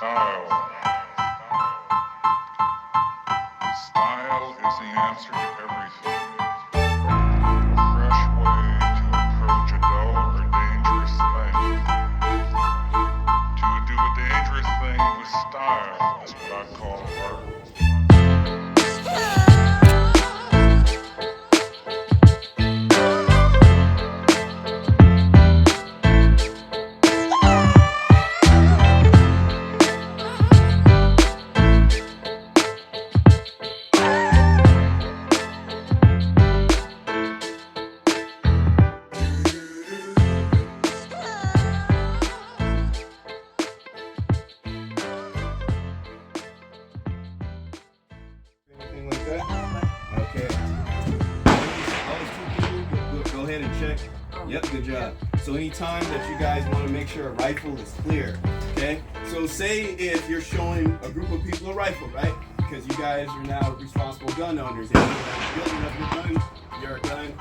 Style. Style is the answer to everything. A fresh way to approach a dull or dangerous thing. To do a dangerous thing with style is what I call art. Go ahead and check. Yep, good job. So anytime that you guys want to make sure a rifle is clear, okay? So say if you're showing a group of people a rifle, right? Because you guys are now responsible gun owners and you're building up your gun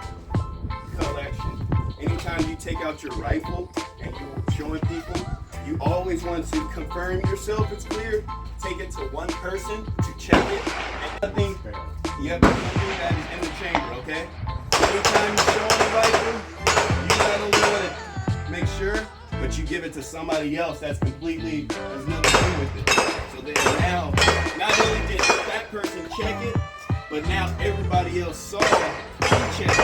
collection. Anytime you take out your rifle and you're showing people, you always want to confirm yourself it's clear. Take it to one person to check it. And nothing, nothing that is in the chamber, okay? Anytime you're showing a rifle, you not only want to make sure, but you give it to somebody else that's completely, has nothing to do with it. So then now, not only did that person check it, but now everybody else saw you check it,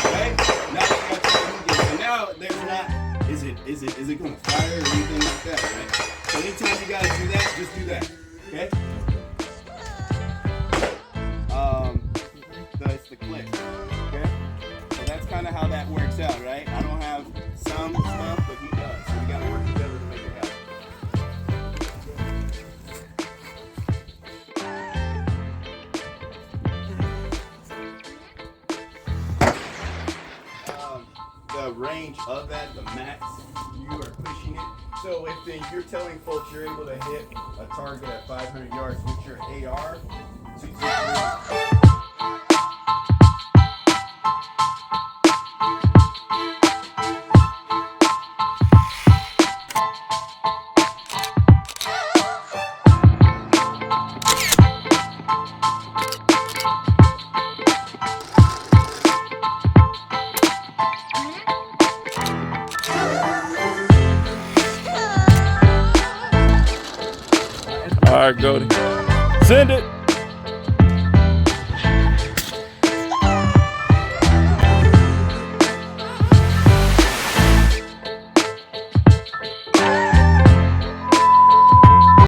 right? Now you got to do this. So now there's not, is it going to fire or anything like that, right? So anytime you got to do that, just do that, okay? It's the click, okay? So that's kind of how that works out, right? I don't have some stuff, but he does. So we got to work together to make it happen. The range of that, the max, you are pushing it. So if you're telling folks you're able to hit a target at 500 yards with your AR, All right, Goldie. Send it.